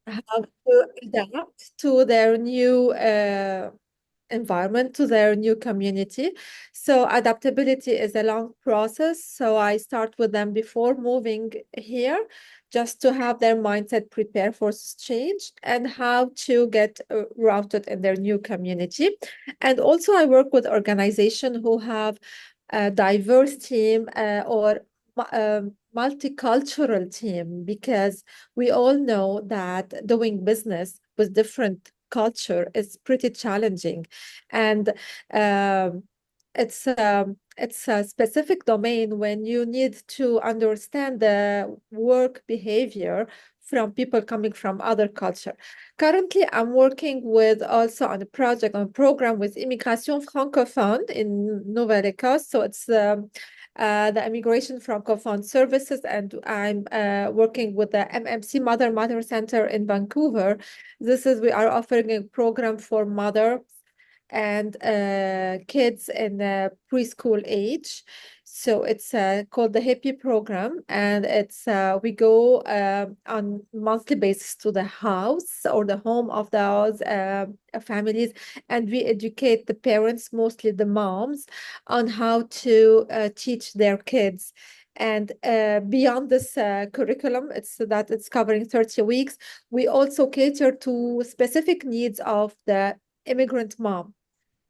how to adapt to their new environment, to their new community. So adaptability is a long process. So I start with them before moving here, just to have their mindset prepare for change and how to get routed in their new community. And also I work with organizations who have a diverse team or multicultural team, because we all know that doing business with different culture is pretty challenging, and um, it's a specific domain when you need to understand the work behavior from people coming from other culture. Currently, I'm working with also on a project, on a program with Immigration Francophone in Nouvelle-Écosse. So it's the Immigration Francophone Services, and I'm working with the MMC Mother Center in Vancouver. We are offering a program for mothers and kids in the preschool age. So it's called the Happy Program, and it's we go on monthly basis to the house or the home of those families, and we educate the parents, mostly the moms, on how to teach their kids. And beyond this curriculum, it's covering 30 weeks. We also cater to specific needs of the immigrant mom.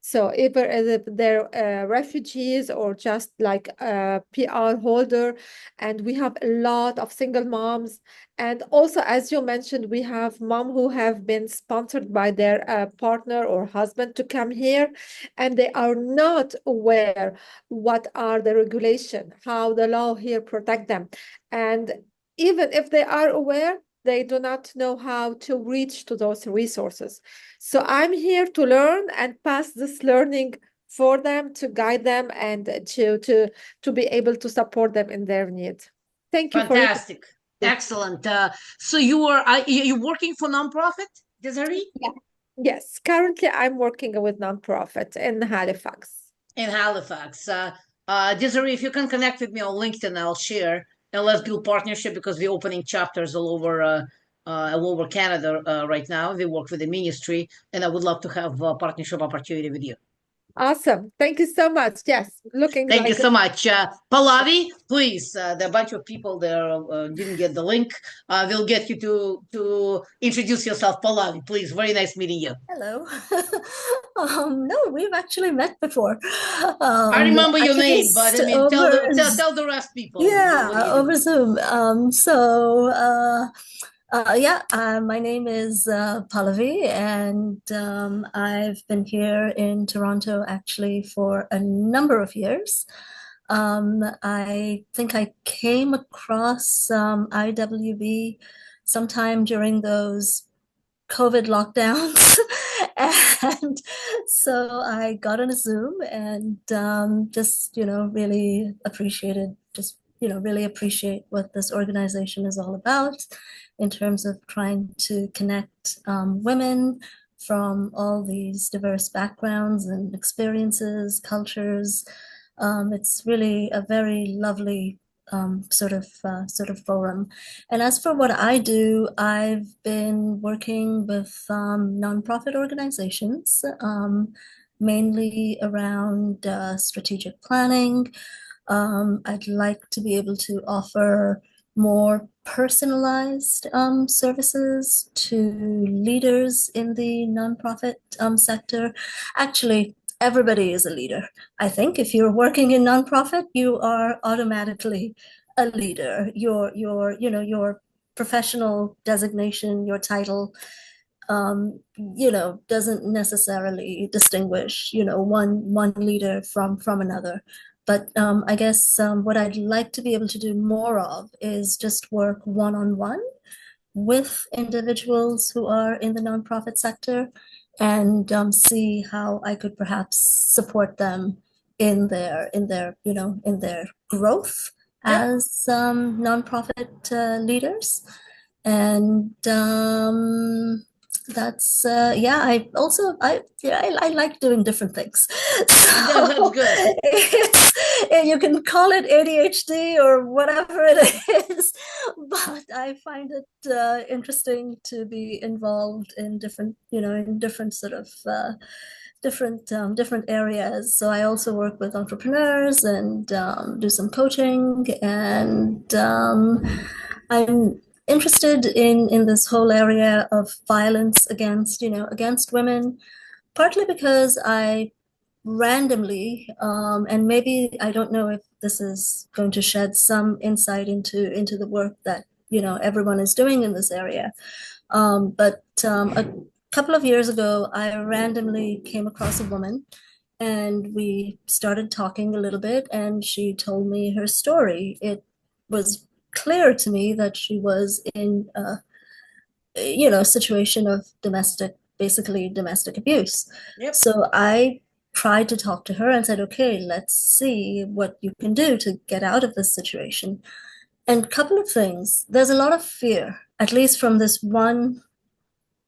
So either if they're refugees or just like a PR holder, and we have a lot of single moms. And also, as you mentioned, we have mom who have been sponsored by their partner or husband to come here, and they are not aware what are the regulation, how the law here protect them. And even if they are aware, they do not know how to reach to those resources. So I'm here to learn and pass this learning for them, to guide them, and to be able to support them in their needs. Thank you for your Fantastic. Excellent. So you working for nonprofit, Desiree? yeah. Yes, currently I'm working with nonprofit in Halifax. In Halifax. Desiree, if you can connect with me on LinkedIn, I'll share. And let's do partnership because we're opening chapters all over Canada right now. We work with the ministry, and I would love to have a partnership opportunity with you. Awesome. Thank you so much. Yes, looking Thank you like so much. Pallavi, please, there are a bunch of people there didn't get the link. We'll get you to introduce yourself. Pallavi, please. Very nice meeting you. Hello. No, we've actually met before. I remember At your name, but I least mean, over, tell the rest people what yeah, you do. over Zoom. Yeah, my name is Pallavi, and I've been here in Toronto actually for a number of years. I think I came across IWB sometime during those COVID lockdowns. And so I got on a Zoom and just, really really appreciate what this organization is all about in terms of trying to connect women from all these diverse backgrounds and experiences, cultures. It's really a very lovely sort of forum. And as for what I do, I've been working with nonprofit organizations, mainly around strategic planning. I'd like to be able to offer more personalized services to leaders in the nonprofit sector. Actually, everybody is a leader. I think if you're working in nonprofit, you are automatically a leader. Your professional designation, your title, doesn't necessarily distinguish, one leader from another. But I guess what I'd like to be able to do more of is just work one-on-one with individuals who are in the nonprofit sector and see how I could perhaps support them in their growth Yep. as nonprofit leaders. And That's yeah. I like doing different things. Yeah, that's good. You can call it ADHD or whatever it is, but I find it interesting to be involved in different, in different sort of different areas. So I also work with entrepreneurs and do some coaching, and I'm interested in this whole area of violence against women, partly because I randomly, and maybe I don't know if this is going to shed some insight into the work that everyone is doing in this area. But a couple of years ago, I randomly came across a woman, and we started talking a little bit, and she told me her story. It was clear to me that she was in a situation of basically domestic abuse. Yep. So I tried to talk to her and said, okay, let's see what you can do to get out of this situation. And a couple of things. There's a lot of fear, at least from this one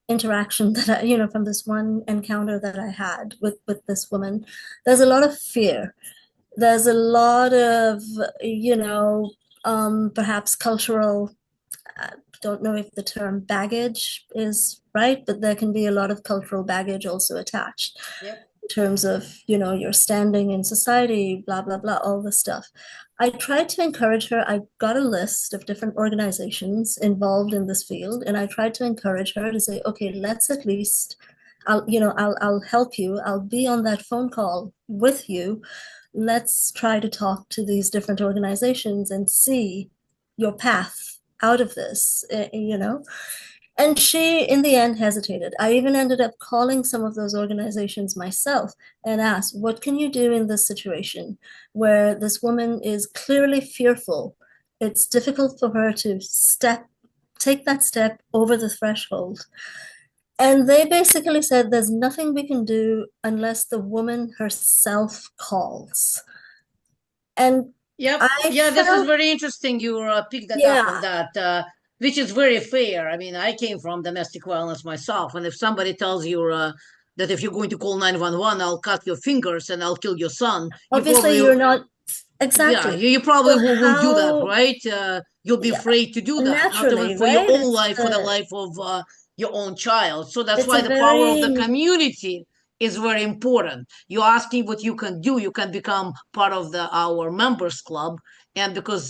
interaction from this one encounter that I had with this woman. There's a lot of fear. There's a lot of, perhaps cultural, I don't know if the term baggage is right, but there can be a lot of cultural baggage also attached. Yep. In terms of, your standing in society, blah, blah, blah, all this stuff. I tried to encourage her. I got a list of different organizations involved in this field, and I tried to encourage her to say, okay, let's at least, I'll help you. I'll be on that phone call with you. Let's try to talk to these different organizations and see your path out of this, And she, in the end, hesitated. I even ended up calling some of those organizations myself and asked, what can you do in this situation where this woman is clearly fearful? It's difficult for her to take that step over the threshold. And they basically said, there's nothing we can do unless the woman herself calls. And Yep. This is very interesting. You picked that up on that, which is very fair. I mean, I came from domestic violence myself, and if somebody tells you that if you're going to call 911, I'll cut your fingers and I'll kill your son, obviously you're not exactly. Yeah, you probably won't do that, right? You'll be afraid to do that, naturally, not even for right? your own life, for the life of your own child. So that's why the power of the community is very important. You're asking what you can do. You can become part of our members club, and because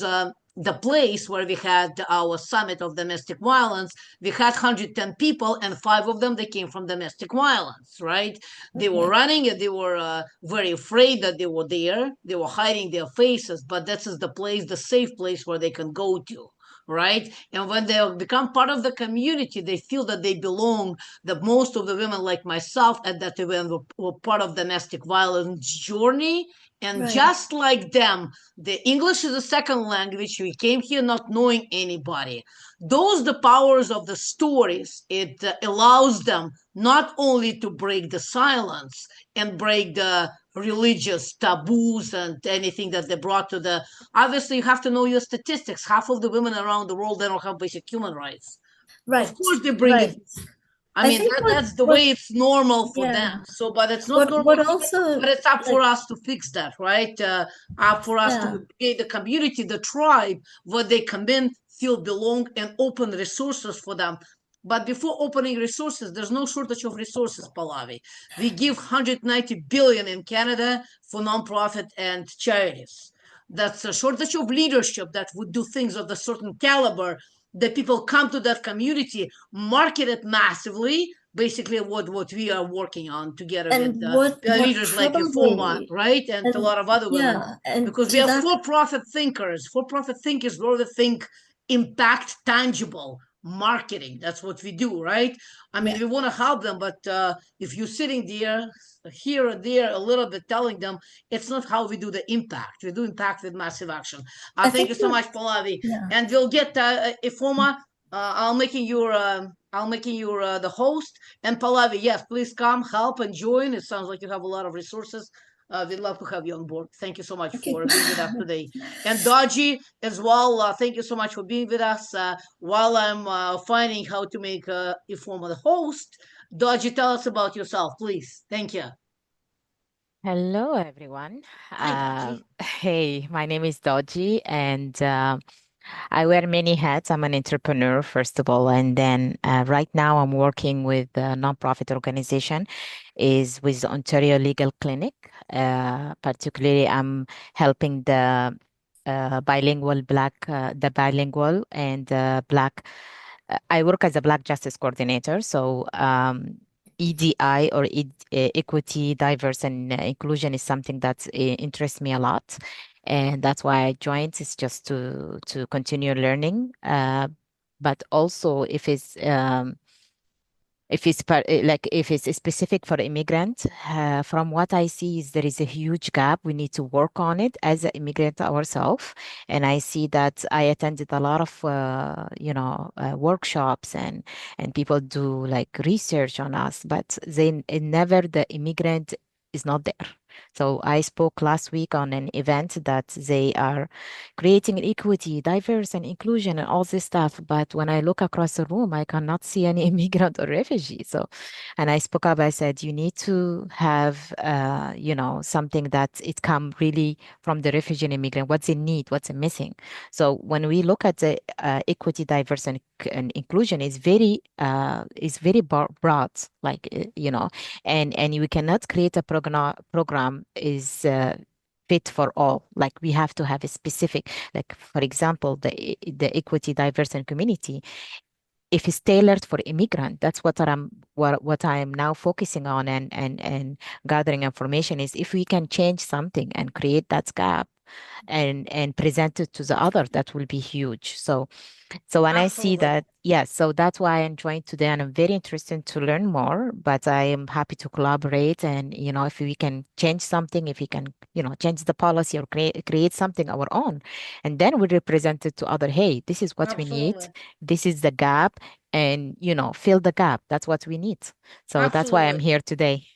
the place where we had our summit of domestic violence, we had 110 people, and 5 of them, they came from domestic violence, right? They were running, and they were very afraid that they were there. They were hiding their faces, but this is the place, the safe place where they can go to, right? And when they become part of the community, they feel that they belong. That most of the women, like myself at that event, were part of domestic violence journey. And just like them, the English is a second language. We came here not knowing anybody. Those the powers of the stories. It allows them not only to break the silence and break the religious taboos and anything that they brought to the. Obviously, you have to know your statistics. Half of the women around the world, they don't have basic human rights. Right. Of course, they bring it. I mean, that's the way it's normal for them. So, but it's not normal. But it's up for us to fix that, right? Up for us to create the community, the tribe, where they come in, feel belong, and open resources for them. But before opening resources, there's no shortage of resources, Pallavi. We give 190 billion in Canada for nonprofit and charities. That's a shortage of leadership that would do things of a certain caliber, that people come to that community, market it massively, basically what we are working on together with leaders like Ifoma, right? And a lot of other women. Because we are for-profit thinkers. For-profit thinkers where they think impact tangible marketing. That's what we do, right? I mean, we want to help them, but if you're sitting there, here and there, a little bit telling them, it's not how we do the impact. We do impact with massive action. Thank you so much, Pallavi. And we'll get Ifoma. I'll making you the host. And Pallavi, yes, please come, help, and join. It sounds like you have a lot of resources. We'd love to have you on board. Thank you so much Okay. for being with us today. And Dodgy as well, thank you so much for being with us. While I'm finding how to make Ifoma the host, Dodgy, tell us about yourself, please. Thank you. Hello, everyone. Hi, Dodgy. Hey, my name is Doji, and I wear many hats. I'm an entrepreneur, first of all, and then right now I'm working with a nonprofit organization, is with Ontario Legal Clinic. Particularly, I'm helping the bilingual and Black. I work as a Black Justice Coordinator, so EDI or Equity, Diverse, and Inclusion is something that interests me a lot, and that's why I joined. Is just to continue learning, but also if it's specific for immigrant, from what I see is there is a huge gap. We need to work on it as an immigrant ourselves. And I see that I attended a lot of workshops and people do like research on us, but they never the immigrant is not there. So I spoke last week on an event that they are creating equity, diverse, and inclusion and all this stuff. But when I look across the room, I cannot see any immigrant or refugee. So, and I spoke up, I said, you need to have, something that it come really from the refugee and immigrant, what's in need, what's missing. So when we look at the equity, diverse, and inclusion is very broad, like, and we cannot create a program is fit for all. Like we have to have a specific, like for example, the equity, diverse, and community. If it's tailored for immigrant, that's what I am now focusing on and gathering information is if we can change something and create that gap and present it to the other, that will be huge. So when I see Absolutely. that, yes, so that's why I'm joined today and I'm very interested to learn more, but I am happy to collaborate. And, if we can change something, if we can, change the policy or create something our own, and then we represent it to other, hey, this is what we need. Absolutely. This is the gap and, fill the gap. That's what we need. So that's why I'm Absolutely. here today.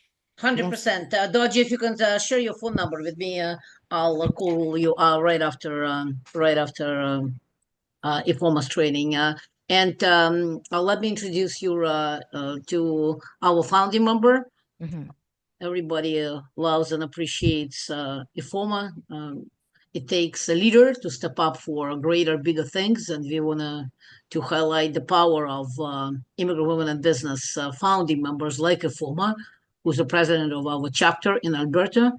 Yes. 100%. Dodgy, if you can share your phone number with me, I'll call you right after Ifoma's training. And let me introduce you to our founding member. Mhm. Everybody loves and appreciates Ifoma. It takes a leader to step up for greater, bigger things, and we want to highlight the power of immigrant women in business founding members like Ifoma, who's the president of our chapter in Alberta.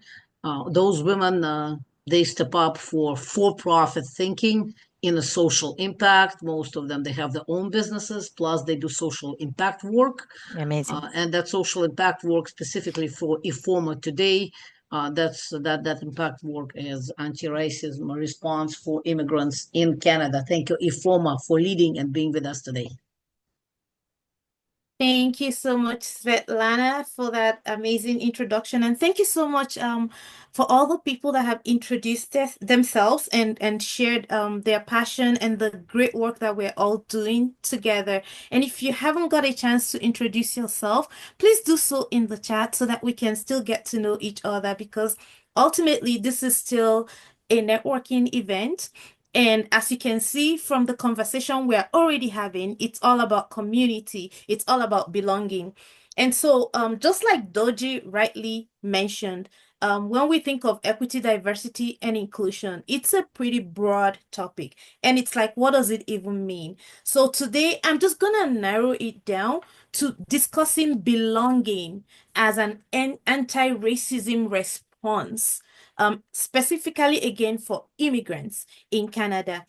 Those women, they step up for-profit thinking in a social impact. Most of them, they have their own businesses, plus they do social impact work. Amazing. And that social impact work specifically for IFOMA today, that impact work is anti-racism response for immigrants in Canada. Thank you, IFOMA, for leading and being with us today. Thank you so much, Svetlana, for that amazing introduction. And thank you so much for all the people that have introduced themselves and shared their passion and the great work that we're all doing together. And if you haven't got a chance to introduce yourself, please do so in the chat so that we can still get to know each other, because ultimately this is still a networking event. And as you can see from the conversation we're already having, it's all about community. It's all about belonging. And so, just like Doji rightly mentioned, when we think of equity, diversity, and inclusion, it's a pretty broad topic. And it's like, what does it even mean? So today, I'm just gonna narrow it down to discussing belonging as an anti-racism response, specifically again for immigrants in Canada.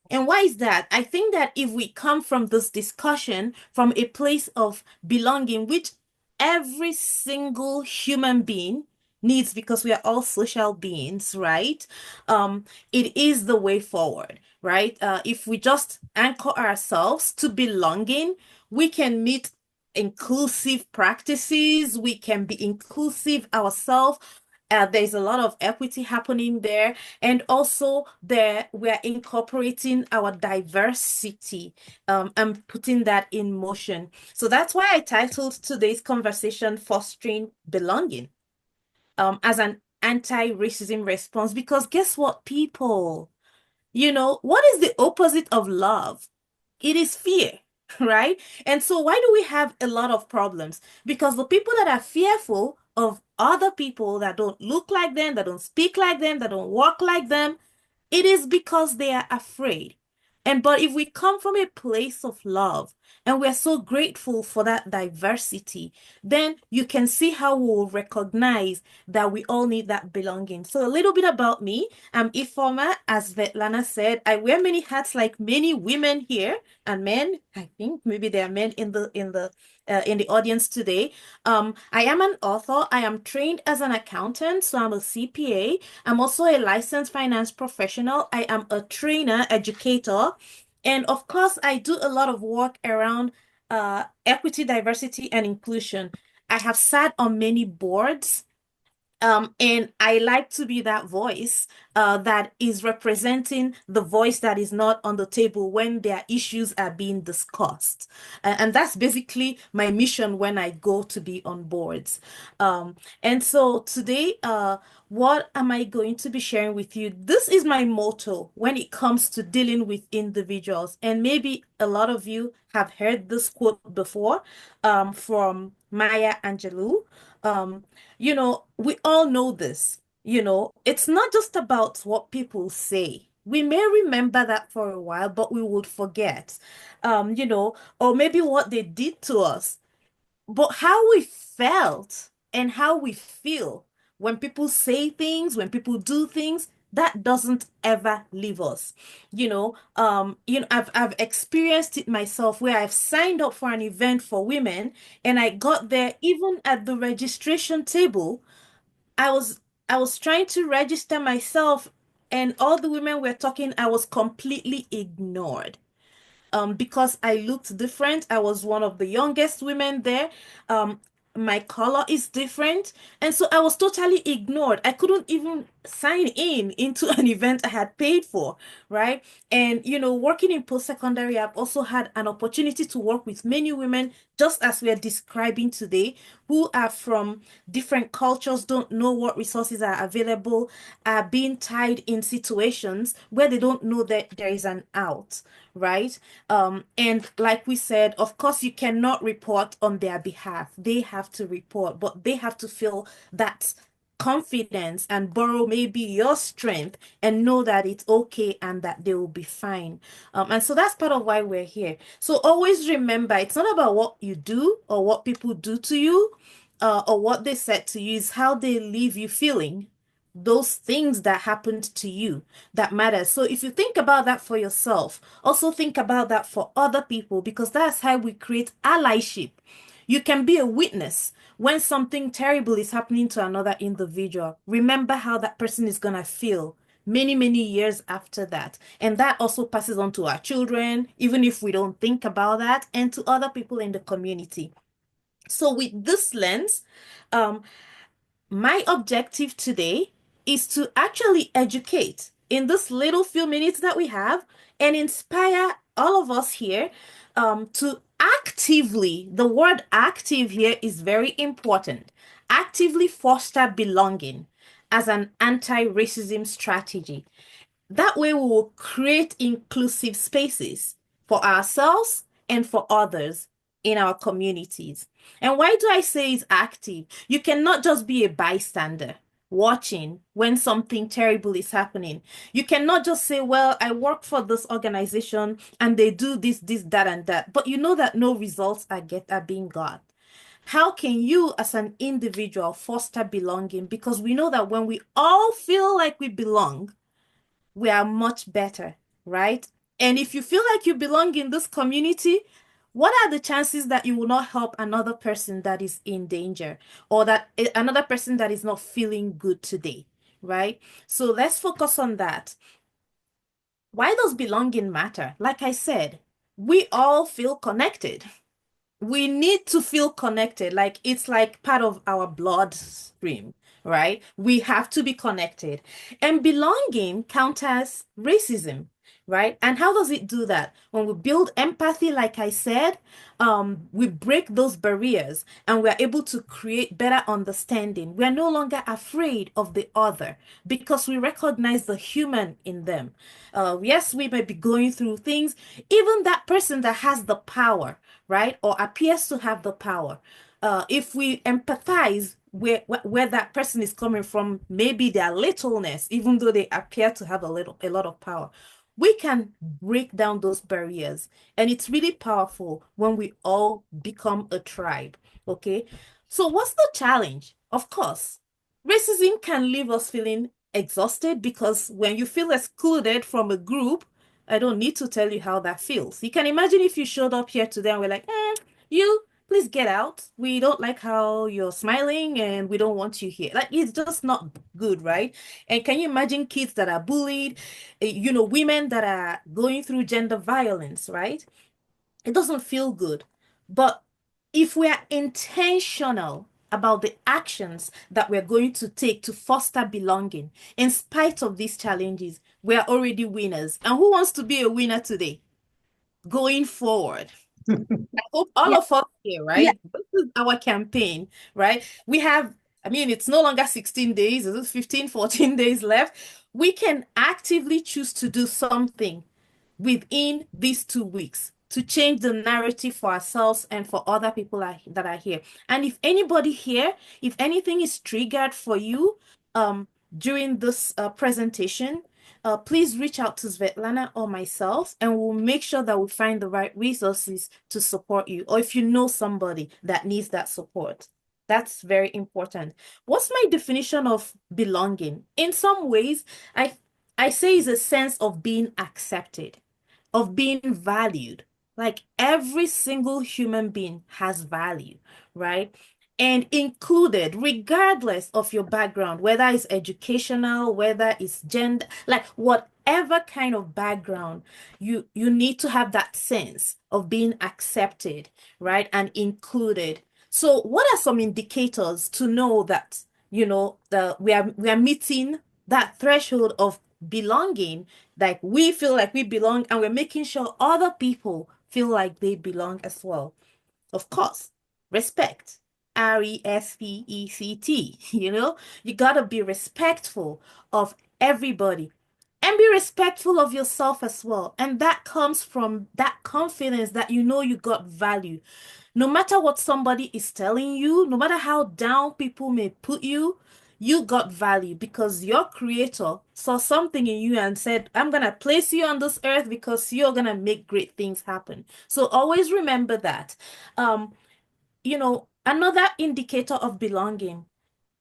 And why is that? I think that if we come from this discussion from a place of belonging, which every single human being needs because we are all social beings, right? It is the way forward, right? If we just anchor ourselves to belonging, we can meet inclusive practices, we can be inclusive ourselves. There's a lot of equity happening there. And also there we're incorporating our diversity and putting that in motion. So that's why I titled today's conversation Fostering Belonging as an anti-racism response. Because guess what, people? What is the opposite of love? It is fear, right? And so why do we have a lot of problems? Because the people that are fearful of other people that don't look like them, that don't speak like them, that don't walk like them, it is because they are afraid. But if we come from a place of love and we're so grateful for that diversity, then you can see how we'll recognize that we all need that belonging. So a little bit about me. I'm Ifoma. As Svetlana said, I wear many hats like many women here and men. I think maybe there are men in the audience today. I am an author. I am trained as an accountant, so I'm a CPA. I'm also a licensed finance professional. I am a trainer, educator, and of course, I do a lot of work around equity, diversity, and inclusion. I have sat on many boards. And I like to be that voice that is representing the voice that is not on the table when their issues are being discussed. And that's basically my mission when I go to be on boards. And so today, what am I going to be sharing with you? This is my motto when it comes to dealing with individuals. And maybe a lot of you have heard this quote before from Maya Angelou. We all know this. It's not just about what people say. We may remember that for a while, but we would forget, or maybe what they did to us. But how we felt and how we feel when people say things, when people do things, that doesn't ever leave us. I've experienced it myself where I've signed up for an event for women and I got there even at the registration table. I was I was trying to register myself and all the women were talking, I was completely ignored because I looked different. I was one of the youngest women there. Um, my color is different. And so I was totally ignored. I couldn't even sign in into an event I had paid for, right? And, working in post-secondary, I've also had an opportunity to work with many women, just as we're describing today, who are from different cultures, don't know what resources are available, are being tied in situations where they don't know that there is an out, right? And like we said, of course, you cannot report on their behalf. They have to report, but they have to feel that confidence and borrow maybe your strength and know that it's okay and that they will be fine. And so that's part of why we're here. So always remember, it's not about what you do or what people do to you, or what they said to you, is how they leave you feeling, those things that happened to you that matters. So if you think about that for yourself, also think about that for other people, because that's how we create allyship. You can be a witness when something terrible is happening to another individual. Remember how that person is going to feel many, many years after that. And that also passes on to our children, even if we don't think about that, and to other people in the community. So with this lens, my objective today is to actually educate in this little few minutes that we have and inspire all of us here to actively, the word active here is very important, actively foster belonging as an anti-racism strategy. That way, we will create inclusive spaces for ourselves and for others in our communities. And why do I say it's active? You cannot just be a bystander watching when something terrible is happening. You cannot just say, well, I work for this organization and they do this, that, and that, but you know that no results are being got. How can you as an individual foster belonging? Because we know that when we all feel like we belong, we are much better, right? And if you feel like you belong in this community, what are the chances that you will not help another person that is in danger, or that another person that is not feeling good today, right? So let's focus on that. Why does belonging matter? Like I said, we all feel connected. We need to feel connected. Like it's like part of our bloodstream, right? We have to be connected. And belonging counters racism. right? And how does it do that? When we build empathy, like I said, we break those barriers and we're able to create better understanding. We're no longer afraid of the other because we recognize the human in them. Yes, we may be going through things, even that person that has the power, right, or appears to have the power. If we empathize where that person is coming from, maybe their littleness, even though they appear to have a lot of power, we can break down those barriers. And it's really powerful when we all become a tribe. Okay. So what's the challenge? Of course, racism can leave us feeling exhausted because when you feel excluded from a group, I don't need to tell you how that feels. You can imagine if you showed up here today and we're like, you please get out. We don't like how you're smiling and we don't want you here. Like, it's just not good, right? And can you imagine kids that are bullied, women that are going through gender violence, right? It doesn't feel good. But if we are intentional about the actions that we're going to take to foster belonging, in spite of these challenges, we are already winners. And who wants to be a winner today? Going forward. I hope all Yeah, of us here, yeah, right? This is our campaign, right? We have, I mean, it's no longer 16 days, it's 15, 14 days left. We can actively choose to do something within these 2 weeks to change the narrative for ourselves and for other people that are here. And if anybody here, if anything is triggered for you during this presentation, please reach out to Svetlana or myself, and we'll make sure that we find the right resources to support you. Or if you know somebody that needs that support, that's very important. What's my definition of belonging? In some ways, I say it's a sense of being accepted, of being valued. Like every single human being has value, right? And included, regardless of your background, whether it's educational, whether it's gender, like whatever kind of background, you need to have that sense of being accepted, right? And included. So what are some indicators to know that, we are meeting that threshold of belonging, like we feel like we belong and we're making sure other people feel like they belong as well? Of course, respect. RESPECT. You gotta be respectful of everybody and be respectful of yourself as well. And that comes from that confidence that you got value. No matter what somebody is telling you, no matter how down people may put you, you got value because your creator saw something in you and said, I'm going to place you on this earth because you're going to make great things happen. So always remember that. Another indicator of belonging,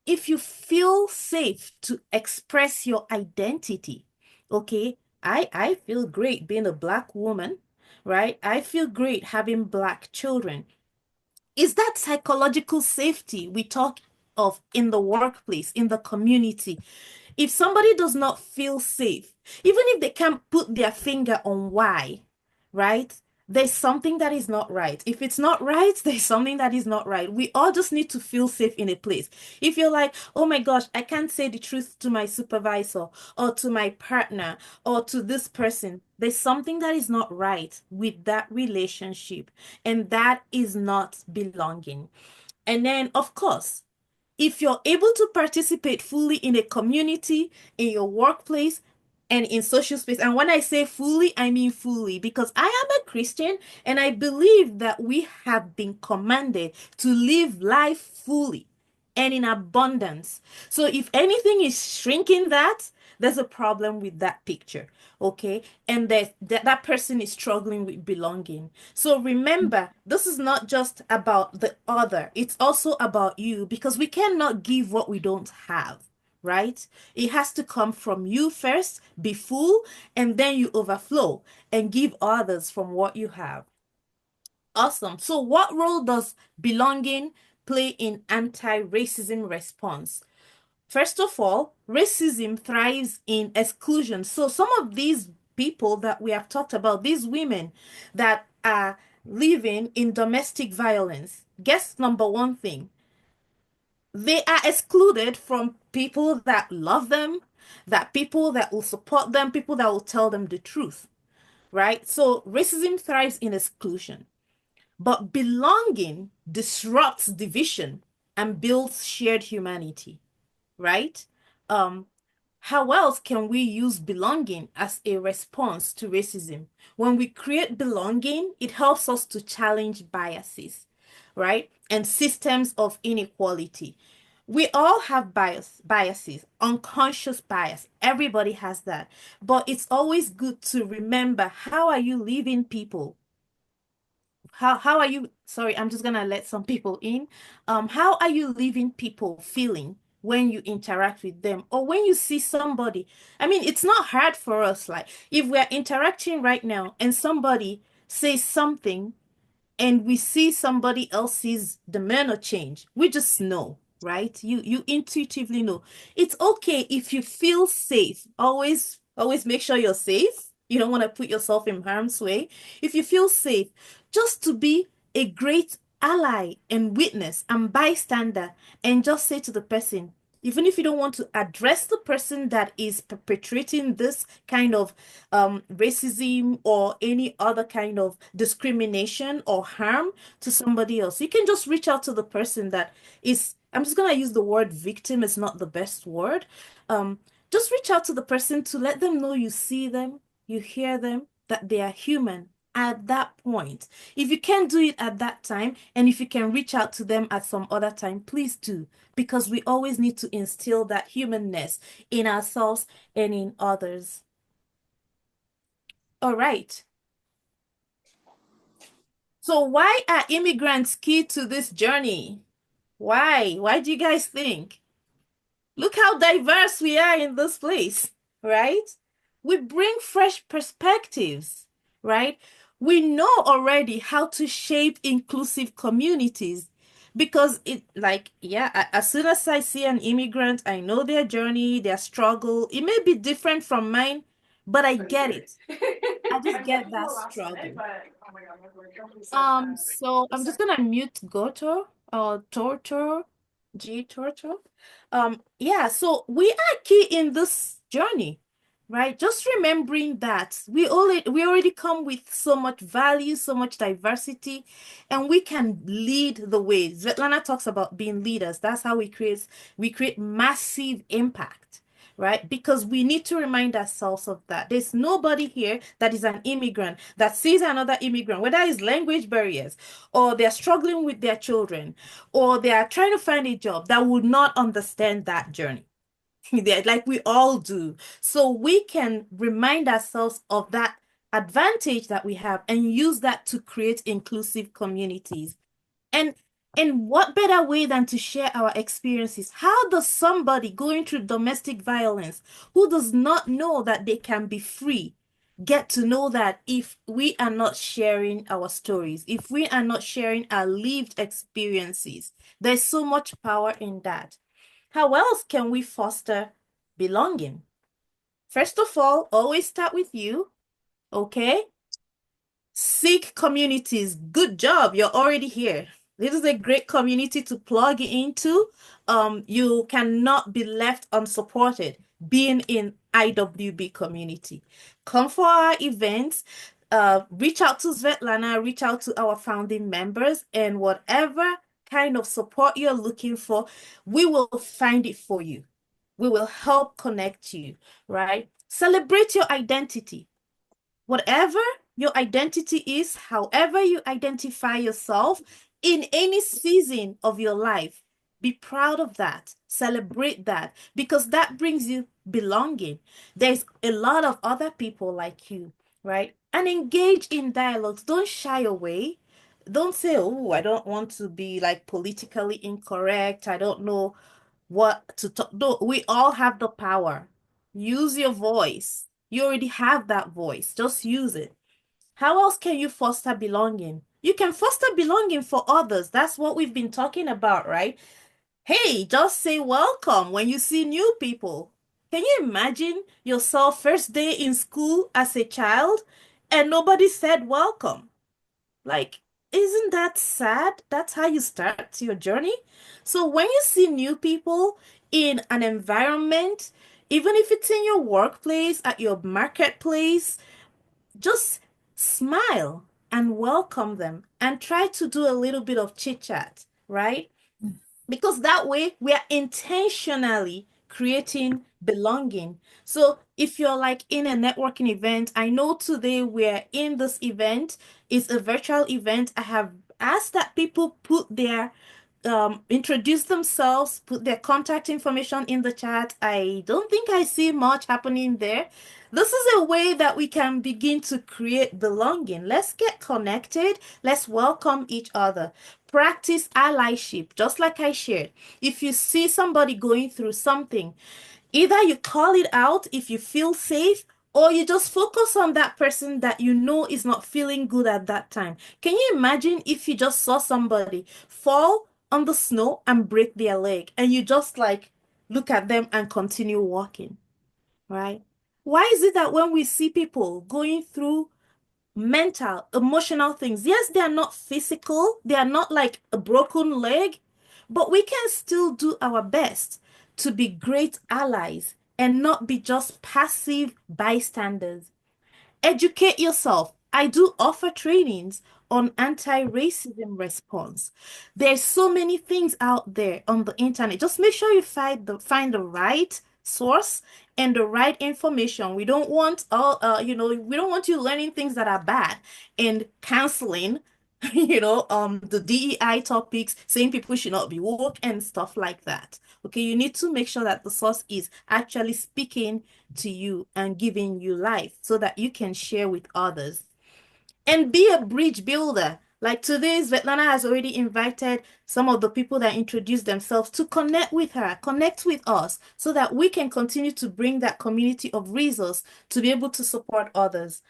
if you feel safe to express your identity, okay? I feel great being a Black woman, right? I feel great having Black children. Is that psychological safety we talk of in the workplace, in the community? If somebody does not feel safe, even if they can't put their finger on why, right? There's something that is not right. If it's not right, there's something that is not right. We all just need to feel safe in a place. If you're like, oh my gosh, I can't say the truth to my supervisor or to my partner or to this person, there's something that is not right with that relationship, and that is not belonging. And then, of course, if you're able to participate fully in a community, in your workplace, and in social space, and when I say fully, I mean fully, because I am a Christian and I believe that we have been commanded to live life fully and in abundance. So if anything is shrinking that, there's a problem with that picture, okay? And that person is struggling with belonging. So remember, this is not just about the other, it's also about you, because we cannot give what we don't have, right? It has to come from you first, be full, and then you overflow and give others from what you have. Awesome. So what role does belonging play in anti-racism response? First of all, racism thrives in exclusion. So some of these people that we have talked about, these women that are living in domestic violence, guess number one thing, they are excluded from people that love them, that people that will support them, people that will tell them the truth. right? So racism thrives in exclusion, but belonging disrupts division and builds shared humanity, right? Um, how else can we use belonging as a response to racism? When we create belonging, it helps us to challenge biases, right? And systems of inequality. We all have biases, unconscious bias. Everybody has that. But it's always good to remember, how are you leaving people? How are you, sorry, I'm just gonna let some people in. How are you leaving people feeling when you interact with them, or when you see somebody? I mean, it's not hard for us. Like, if we're interacting right now and somebody says something and we see somebody else's demeanor change, we just know, right? You intuitively know. It's okay if you feel safe. Always make sure you're safe. You don't want to put yourself in harm's way. If you feel safe, just to be a great ally and witness and bystander, and just say to the person, even if you don't want to address the person that is perpetrating this kind of racism or any other kind of discrimination or harm to somebody else, you can just reach out to the person that is, I'm just going to use the word victim, it's not the best word. Just reach out to the person to let them know you see them, you hear them, that they are human at that point. If you can't do it at that time, and if you can reach out to them at some other time, please do, because we always need to instill that humanness in ourselves and in others. All right. So why are immigrants key to this journey? Why? Why do you guys think? Look how diverse we are in this place, right? We bring fresh perspectives, right? We know already how to shape inclusive communities, because it, like, yeah, as soon as I see an immigrant, I know their journey, their struggle. It may be different from mine, but I get it. I just get that struggle. So I'm just gonna mute Goto or Tortor, G Tortor. Yeah, so we are key in this journey, right? Just remembering that we already come with so much value, so much diversity, and we can lead the way. Svetlana talks about being leaders. That's how we create massive impact, right? Because we need to remind ourselves of that. There's nobody here that is an immigrant that sees another immigrant, whether it's language barriers, or they're struggling with their children, or they are trying to find a job, that would not understand that journey. Like we all do. So we can remind ourselves of that advantage that we have and use that to create inclusive communities. And what better way than to share our experiences? How does somebody going through domestic violence, who does not know that they can be free, get to know that if we are not sharing our stories, if we are not sharing our lived experiences? There's so much power in that. How else can we foster belonging? First of all, always start with you, okay? Seek communities. Good job. You're already here. This is a great community to plug into. You cannot be left unsupported being in IWB community. Come for our events. Reach out to Svetlana, reach out to our founding members, and whatever kind of support you're looking for, we will find it for you. We will help connect you, right? Celebrate your identity. Whatever your identity is, however you identify yourself in any season of your life, be proud of that. Celebrate that, because that brings you belonging. There's a lot of other people like you, right? And engage in dialogues. Don't shy away. Don't say, oh, I don't want to be like politically incorrect. I don't know what to talk. No, we all have the power. Use your voice. You already have that voice. Just use it. How else can you foster belonging? You can foster belonging for others. That's what we've been talking about, right? Hey, just say welcome when you see new people. Can you imagine yourself first day in school as a child and nobody said welcome? Like, isn't that sad? That's how you start your journey. So when you see new people in an environment, even if it's in your workplace, at your marketplace, just smile and welcome them and try to do a little bit of chit chat, right? Because that way we are intentionally creating belonging. So if you're like in a networking event, I know today we're in this event, it's a virtual event. I have asked that people put their introduce themselves, put their contact information in the chat. I don't think I see much happening there. This is a way that we can begin to create belonging. Let's get connected. Let's welcome each other. Practice allyship, just like I shared. If you see somebody going through something, either you call it out if you feel safe, or you just focus on that person that you know is not feeling good at that time. Can you imagine if you just saw somebody fall on the snow and break their leg, and you just like look at them and continue walking, right? Why is it that when we see people going through mental, emotional things, yes, they are not physical, they are not like a broken leg, but we can still do our best to be great allies and not be just passive bystanders? Educate yourself. I do offer trainings on anti-racism response. There's so many things out there on the internet. Just make sure you find the right source and the right information. We don't want we don't want you learning things that are bad and canceling, the DEI topics, saying people should not be woke and stuff like that. Okay, you need to make sure that the source is actually speaking to you and giving you life so that you can share with others. And be a bridge builder. Like today, Svetlana has already invited some of the people that introduced themselves to connect with her, connect with us, so that we can continue to bring that community of resource to be able to support others.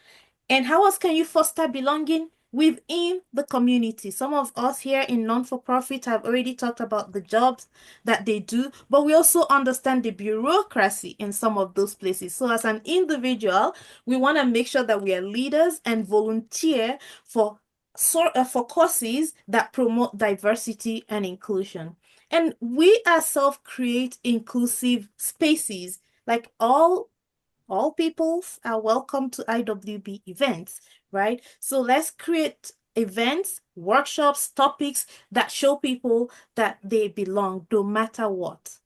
And how else can you foster belonging within the community? Some of us here in non-for-profit have already talked about the jobs that they do, but we also understand the bureaucracy in some of those places. So as an individual, we want to make sure that we are leaders and volunteer for courses that promote diversity and inclusion. And we ourselves create inclusive spaces, like all peoples are welcome to IWB events, right? So let's create events, workshops, topics that show people that they belong no matter what.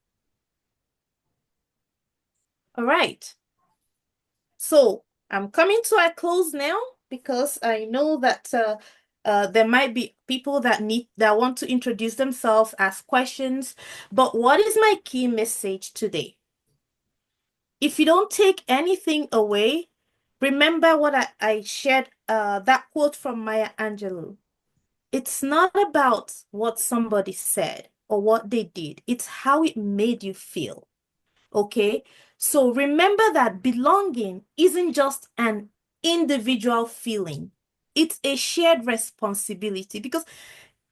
All right. So I'm coming to a close now because I know that there might be people that want to introduce themselves, ask questions. But what is my key message today? If you don't take anything away, remember what I shared, that quote from Maya Angelou. It's not about what somebody said or what they did. It's how it made you feel. Okay? So remember that belonging isn't just an individual feeling. It's a shared responsibility, because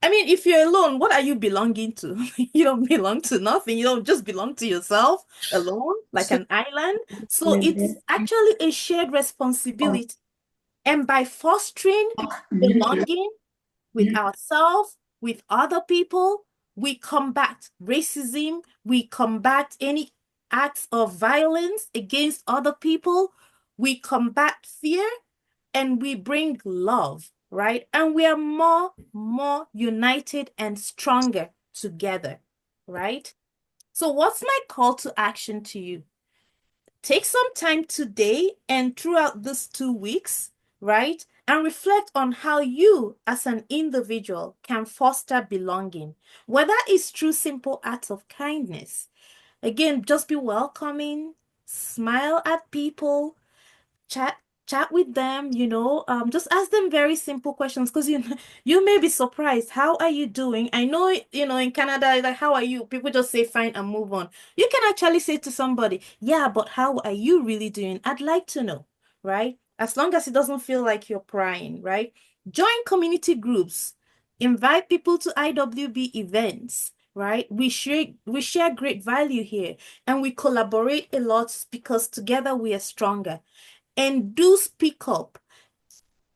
I mean, if you're alone, what are you belonging to? You don't belong to nothing. You don't just belong to yourself alone, like an island. So it's actually a shared responsibility. And by fostering belonging with ourselves, with other people, we combat racism, we combat any acts of violence against other people, we combat fear, and we bring love, right? And we are more united and stronger together, right? So what's my call to action to you? Take some time today and throughout these 2 weeks, right? And reflect on how you as an individual can foster belonging, whether it's through simple acts of kindness. Again, just be welcoming, smile at people, chat with them, just ask them very simple questions, because you may be surprised. How are you doing? I know, in Canada, like, how are you? People just say fine and move on. You can actually say to somebody, yeah, but how are you really doing? I'd like to know, right? As long as it doesn't feel like you're prying, right? Join community groups, invite people to IWB events, right? We share great value here, and we collaborate a lot because together we are stronger. And do speak up,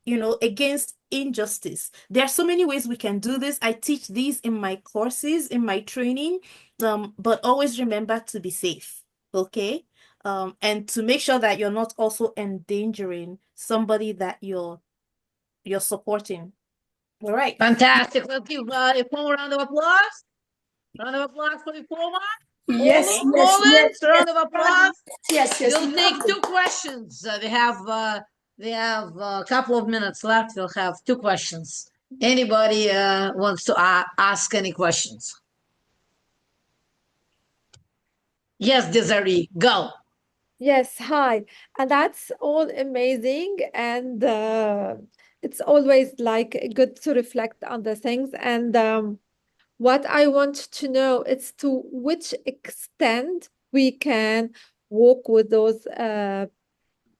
against injustice. There are so many ways we can do this. I teach these in my courses, in my training, but always remember to be safe, okay? And to make sure that you're not also endangering somebody that you're you're supporting. All right. Fantastic. Let's give Ifoma a round of applause. Round of applause for Ifoma. Yes, All the yes, comments, yes, round of applause. yes, We'll take lovely. 2 questions. They have a couple of minutes left. We'll have 2 questions. Anybody wants to ask any questions? Yes, Desiree, go. Yes, hi. And that's all amazing. And it's always like good to reflect on the things. And what I want to know is to which extent we can work with those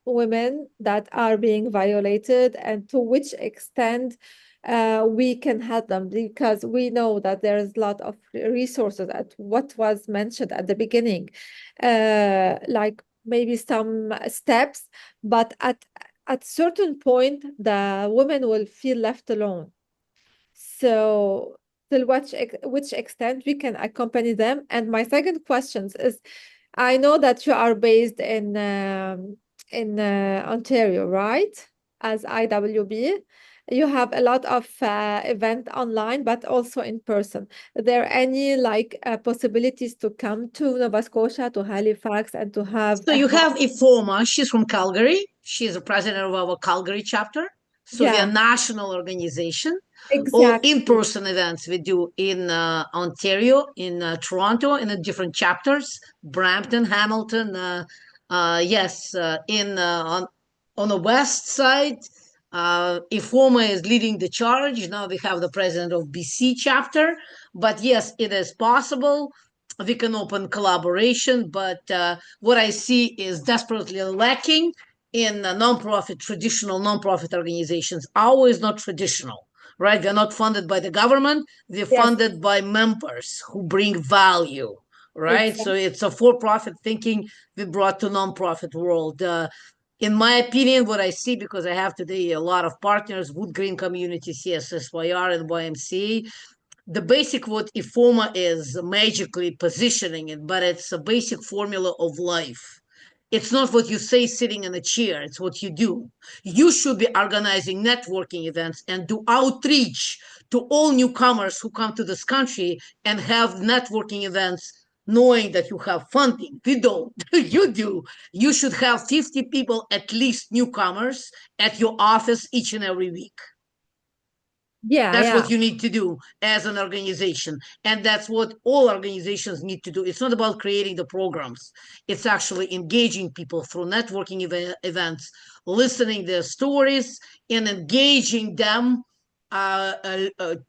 women that are being violated, and to which extent we can help them, because we know that there's a lot of resources at what was mentioned at the beginning, like maybe some steps, but at certain point the women will feel left alone. So till which extent we can accompany them. And my second question is, I know that you are based in Ontario, right? As IWB, you have a lot of event online, but also in person. Are there any like possibilities to come to Nova Scotia, to Halifax, and to have So you have Ifoma. She's from Calgary. She's the president of our Calgary chapter. So we are yeah, a national organization. All exactly. in-person events we do in Ontario, in Toronto, in the different chapters, Brampton, Hamilton. Yes, on the west side, Ifoma is leading the charge. Now we have the president of BC chapter. But yes, it is possible. We can open collaboration, but what I see is desperately lacking in traditional nonprofit organizations. Ours is not traditional, right? They're not funded by the government. They're Yes, funded by members who bring value, right? So exactly. it's a for-profit thinking we brought to nonprofit world. In my opinion, what I see, because I have today a lot of partners, Wood Green Community, CSSYR, and YMCA, the basic what Ifoma is magically positioning it, but it's a basic formula of life. It's not what you say sitting in a chair, it's what you do. You should be organizing networking events and do outreach to all newcomers who come to this country and have networking events knowing that you have funding. We don't. You do. You should have 50 people, at least newcomers, at your office each and every week. Yeah, That's yeah. what you need to do as an organization. And that's what all organizations need to do. It's not about creating the programs. It's actually engaging people through networking events, listening their stories, and engaging them,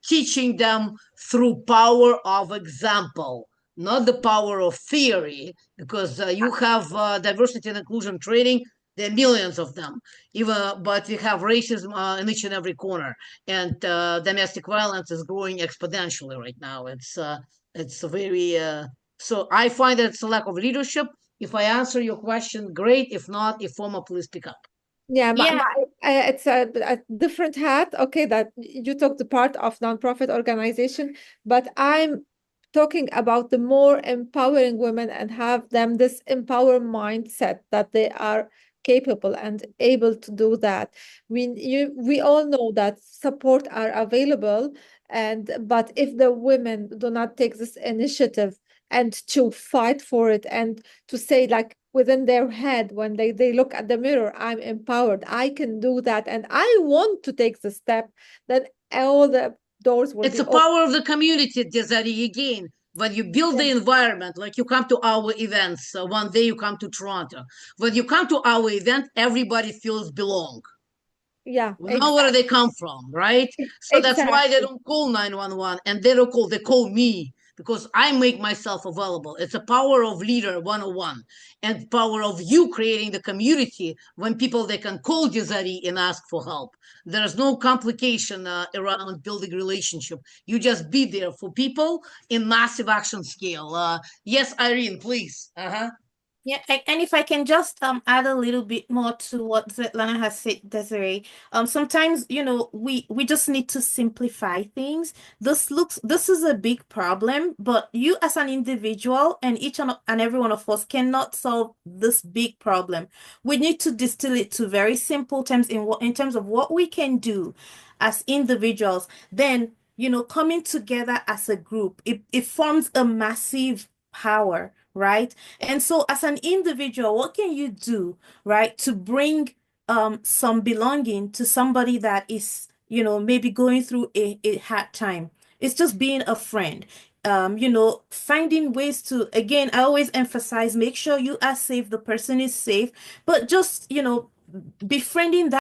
teaching them through power of example, not the power of theory, because you have diversity and inclusion training. There are millions of them, but we have racism in each and every corner, and domestic violence is growing exponentially right now. It's very so I find that it's a lack of leadership. If I answer your question, great. If not, Ifoma, please pick up. Yeah, Yeah. it's a different hat. Okay, that you took the part of nonprofit organization, but I'm talking about the more empowering women and have them this empower mindset that they are capable and able to do that. We all know that support are available, and but if the women do not take this initiative and to fight for it and to say like within their head when they look at the mirror, I'm empowered, I can do that, and I want to take the step, then all the doors will It's be the open. power of the community, Desiree, again. When you build the environment, like you come to our events, one day you come to Toronto. When you come to our event, everybody feels belong. Yeah, We know where exactly. they come from, right? So that's why they Exactly. don't call 911 and they call me because I make myself available. It's a power of leader 101 and power of you creating the community when people they can call Desiree and ask for help. There's no complication around building relationship. You just be there for people in massive action scale. Yes, Irene, please. Uh-huh. Yeah, and if I can just add a little bit more to what Svetlana has said, Desiree. Sometimes, we just need to simplify things. This is a big problem, but you as an individual and each and every one of us cannot solve this big problem. We need to distill it to very simple terms in terms of what we can do as individuals. Then, coming together as a group, it forms a massive power, right? And so as an individual, what can you do, right, to bring some belonging to somebody that is, maybe going through a hard time? It's just being a friend. Finding ways to, again, I always emphasize, make sure you are safe, the person is safe, but just, befriending that